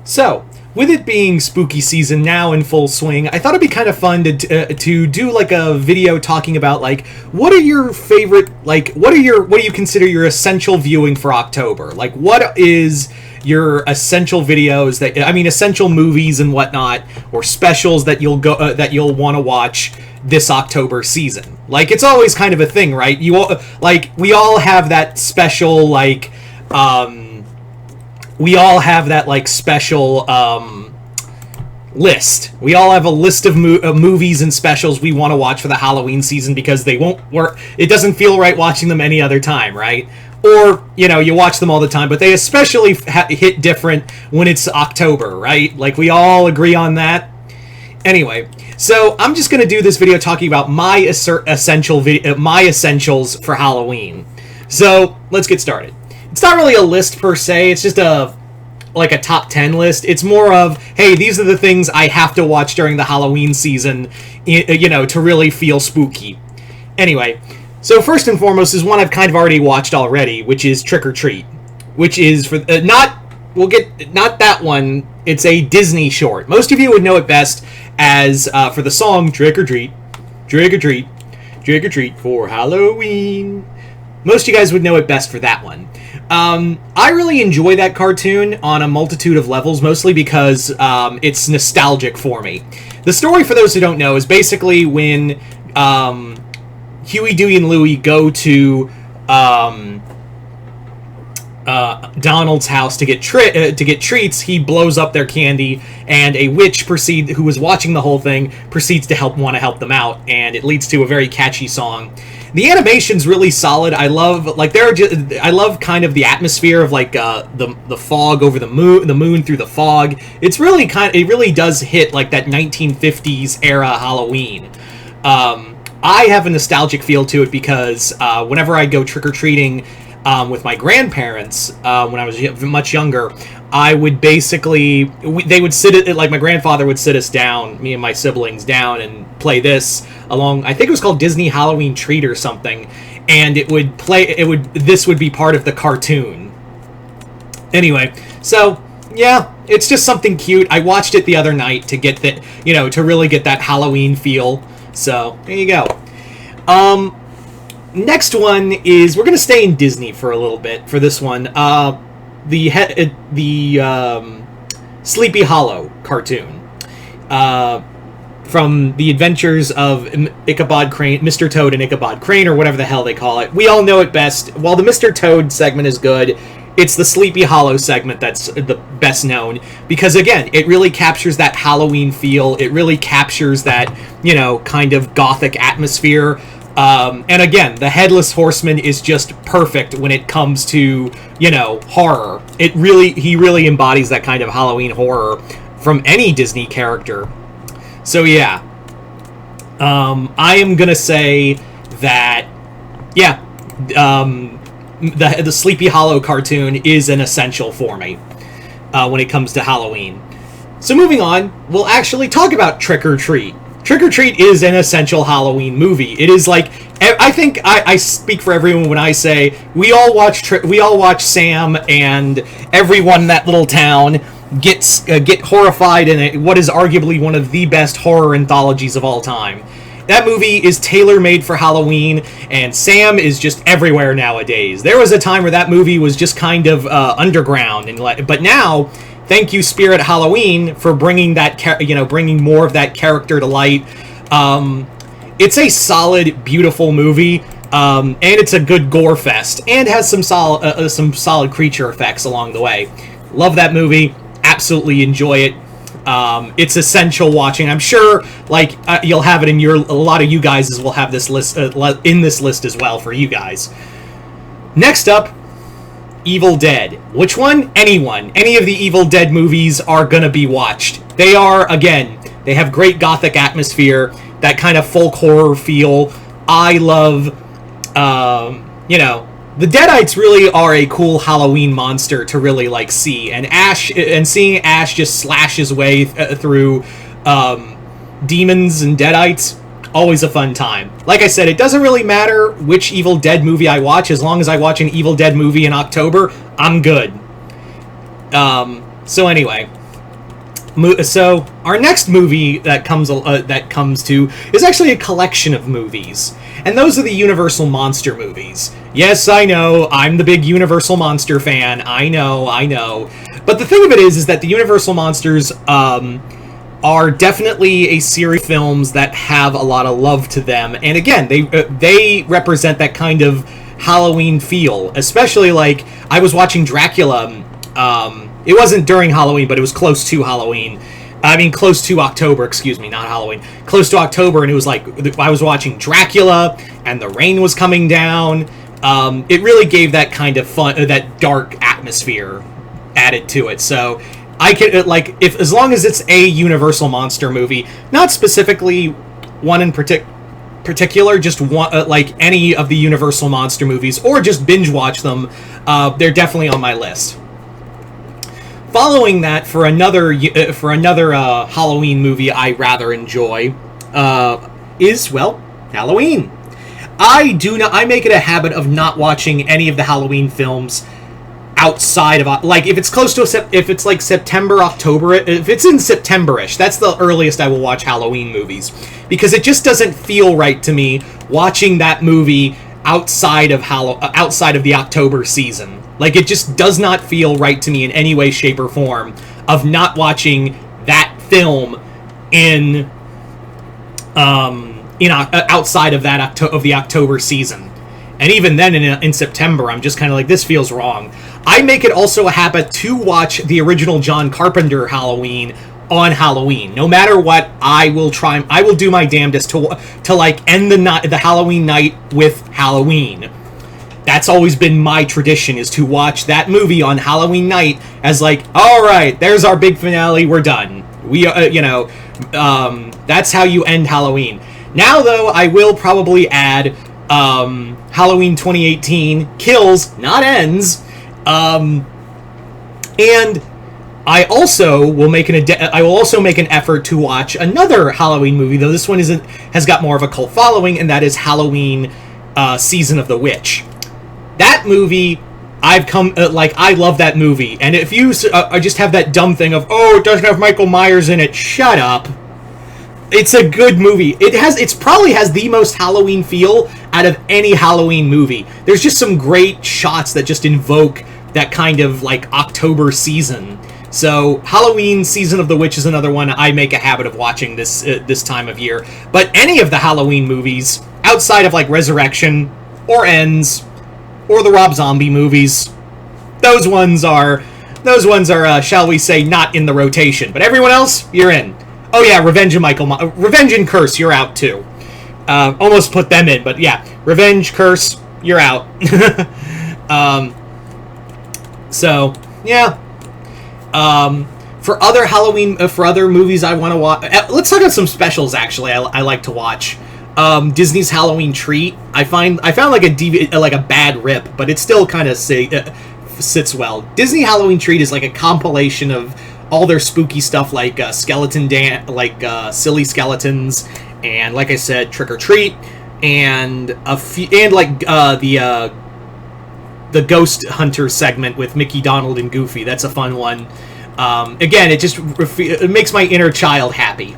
So, with it being spooky season now in full swing, I thought it'd be kind of fun to do like a video talking about like what are your favorite what do you consider your essential viewing for October? Like what is your essential videos essential movies and whatnot, or specials that you'll want to watch this October season. Like it's always kind of a thing, right? We all have that special we all have that special list. We all have a list of movies and specials we want to watch for the Halloween season because they won't work. It doesn't feel right watching them any other time, right? Or, you watch them all the time, but they especially hit different when it's October, right? Like, we all agree on that. Anyway, so I'm just going to do this video talking about my essentials for Halloween. So, let's get started. It's not really a list per se, it's just a top 10 list. It's more of, hey, these are the things I have to watch during the Halloween season, to really feel spooky. Anyway, so first and foremost is one I've kind of already watched already, which is Trick or Treat, which is for not that one. It's a Disney short. Most of you would know it best as for the song Trick or Treat, Trick or Treat, Trick or Treat for Halloween. Most of you guys would know it best for that one. I really enjoy that cartoon on a multitude of levels, mostly because it's nostalgic for me. The story, for those who don't know, is basically when Huey, Dewey, and Louie go to Donald's house to get treats. He blows up their candy, and a witch who was watching the whole thing proceeds to want to help them out, and it leads to a very catchy song. The animation's really solid. I love kind of the atmosphere of the fog over the moon through the fog. It really does hit like that 1950s era Halloween. I have a nostalgic feel to it because whenever I go trick-or-treating with my grandparents when I was much younger, I would basically... they would my grandfather would sit us down, me and my siblings, down and play this along... I think it was called Disney Halloween Treat or something, and this would be part of the cartoon. Anyway, so... yeah, it's just something cute. I watched it the other night to get that, to really get that Halloween feel. So, there you go. Next one is, we're going to stay in Disney for a little bit for this one. The Sleepy Hollow cartoon. From the adventures of Ichabod Crane, Mr. Toad and Ichabod Crane, or whatever the hell they call it. We all know it best. While the Mr. Toad segment is good, it's the Sleepy Hollow segment that's the best known, because again, it really captures that Halloween feel. It really captures that, kind of gothic atmosphere. And again, the Headless Horseman is just perfect when it comes to, horror. He really embodies that kind of Halloween horror from any Disney character. So yeah, I am gonna say that, yeah, the Sleepy Hollow cartoon is an essential for me when it comes to Halloween. So moving on, we'll actually talk about Trick or Treat. Trick or Treat is an essential Halloween movie. It is I think I speak for everyone when I say we all watch Sam and everyone in that little town get horrified in what is arguably one of the best horror anthologies of all time. That movie is tailor-made for Halloween, and Sam is just everywhere nowadays. There was a time where that movie was just kind of underground, but now, thank you, Spirit Halloween, for bringing bringing more of that character to light. It's a solid, beautiful movie, and it's a good gore fest, and has some solid creature effects along the way. Love that movie. Absolutely enjoy it. It's essential watching. I'm sure, you'll have it in a lot of you guys will have this list in this list as well for you guys. Next up, Evil Dead. Which one? Any of the Evil Dead movies are gonna be watched. They have great gothic atmosphere, that kind of folk horror feel. I love, the Deadites really are a cool Halloween monster to really see, and seeing Ash just slash his way through demons and Deadites, always a fun time. Like I said, it doesn't really matter which Evil Dead movie I watch, as long as I watch an Evil Dead movie in October, I'm good. So anyway, So our next movie that comes to is actually a collection of movies, and those are the Universal monster movies. Yes, I know, I'm the big Universal monster fan. I know. But the thing of it is that the Universal monsters are definitely a series of films that have a lot of love to them, and again, they represent that kind of Halloween feel. Especially, like, I was watching Dracula. It wasn't during Halloween, but it was close to Halloween. I mean, close to October, excuse me, not Halloween. Close to October, and it was like, I was watching Dracula, and the rain was coming down. It really gave that kind of fun, that dark atmosphere added to it. So, I can, like, if as long as it's a Universal monster movie, not specifically one in particular, just one, like any of the Universal monster movies, or just binge watch them, they're definitely on my list. Following that, for another Halloween movie I rather enjoy, is, well, Halloween. I make it a habit of not watching any of the Halloween films outside of, like, if it's close to if it's like September, October, if it's in September-ish, that's the earliest I will watch Halloween movies, because it just doesn't feel right to me watching that movie outside of the October season. Like, it just does not feel right to me in any way, shape, or form of not watching that film in outside of the October season. And even then, in September, I'm just kind of like, this feels wrong. I make it also a habit to watch the original John Carpenter Halloween on Halloween. No matter what, I will do my damnedest to like end the Halloween night with Halloween. That's always been my tradition, is to watch that movie on Halloween night as like, all right, there's our big finale, we're done. That's how you end Halloween. Now, though, I will probably add Halloween 2018 Kills, not Ends, and I also will make an effort to watch another Halloween movie, though this one has got more of a cult following, and that is Halloween Season of the Witch. That movie, I love that movie, and if you just have that dumb thing of, oh, it doesn't have Michael Myers in it, shut up. It's a good movie. It probably has the most Halloween feel out of any Halloween movie. There's just some great shots that just invoke that kind of, like, October season. So, Halloween Season of the Witch is another one I make a habit of watching this time of year. But any of the Halloween movies, outside of, like, Resurrection, or Ends, or the Rob Zombie movies, those ones are, shall we say, not in the rotation. But everyone else, you're in. Oh yeah, Revenge and Curse, you're out too. Almost put them in, but yeah, Revenge, Curse, you're out. So yeah. For other Halloween, for other movies I want to watch, let's talk about some specials. Actually, I like to watch. Disney's Halloween Treat. I found like a bad rip, but it still kind of sits well. Disney Halloween Treat is like a compilation of all their spooky stuff, like skeleton silly skeletons, and like I said, Trick or Treat, and the Ghost Hunter segment with Mickey, Donald, and Goofy. That's a fun one. Again, it makes my inner child happy.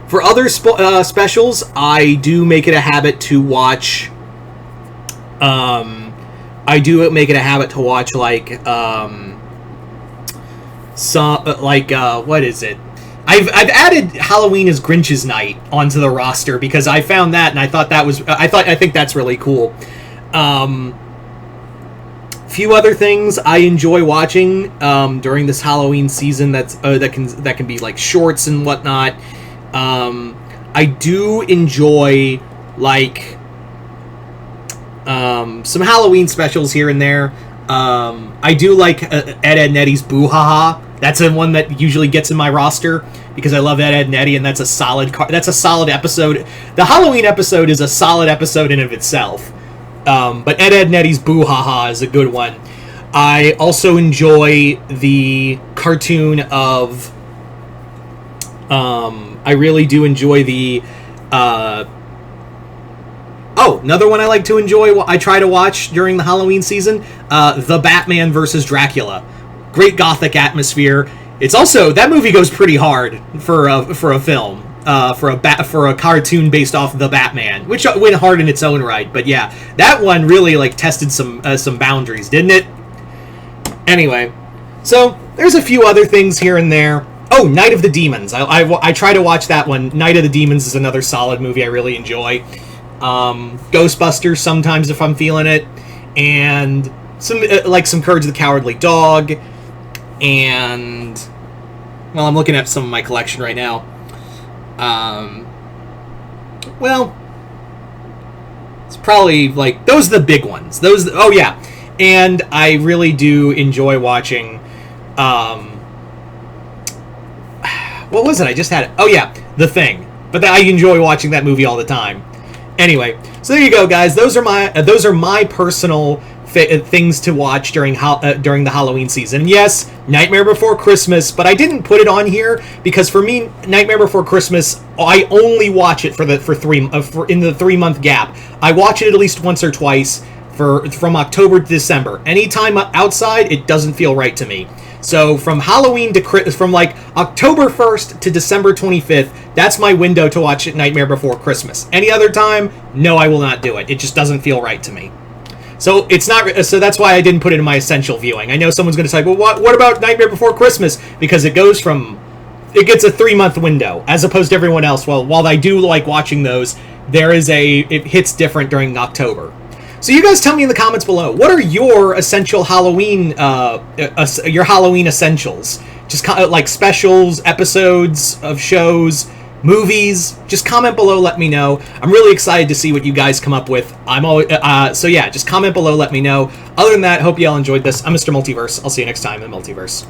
For other specials, I do make it a habit to watch. What is it? I've added Halloween as Grinch's Night onto the roster because I found that, and I think that's really cool. Few other things I enjoy watching during this Halloween season that can be like shorts and whatnot. I do enjoy some Halloween specials here and there. I do like Ed, Edd n Eddy's Boo Ha Ha. That's the one that usually gets in my roster because I love Ed, Edd n Eddy, and that's a solid episode. The Halloween episode is a solid episode in of itself. But Ed, Edd n Eddy's Boo Ha Ha is a good one. I also enjoy the cartoon of. I really do enjoy the. Another one I like to enjoy. I try to watch during the Halloween season. The Batman vs. Dracula. Great gothic atmosphere. It's also, that movie goes pretty hard for a film. For a cartoon based off the Batman, which went hard in its own right, but yeah, that one really like tested some boundaries, didn't it? Anyway, so there's a few other things here and there. Oh, Night of the Demons. I try to watch that one. Night of the Demons is another solid movie I really enjoy. Ghostbusters sometimes if I'm feeling it, and some some Courage the Cowardly Dog, and well, I'm looking at some of my collection right now. Well, it's probably like those are the big ones. Oh yeah, and I really do enjoy watching. What was it? I just had it. Oh yeah, The Thing. But I enjoy watching that movie all the time. Anyway, so there you go, guys. Those are my personal things to watch during the Halloween season. And yes, Nightmare Before Christmas, but I didn't put it on here because for me, Nightmare Before Christmas, I only watch it in the 3-month gap. I watch it at least once or twice from October to December. Anytime outside, it doesn't feel right to me. So from Halloween from like October 1st to December 25th, that's my window to watch Nightmare Before Christmas. Any other time, no, I will not do it. It just doesn't feel right to me. So it's not. So that's why I didn't put it in my essential viewing. I know someone's going to say, "Well, what about Nightmare Before Christmas?" Because it gets a 3-month window as opposed to everyone else. Well, while I do like watching those, it hits different during October. So you guys tell me in the comments below, what are your essential Halloween, your Halloween essentials? Just kind of like specials, episodes of shows, movies. Just comment below, let me know. I'm really excited to see what you guys come up with. So yeah, just comment below, let me know. Other than that, hope you all enjoyed this. I'm Mr. Multiverse. I'll see you next time in the Multiverse.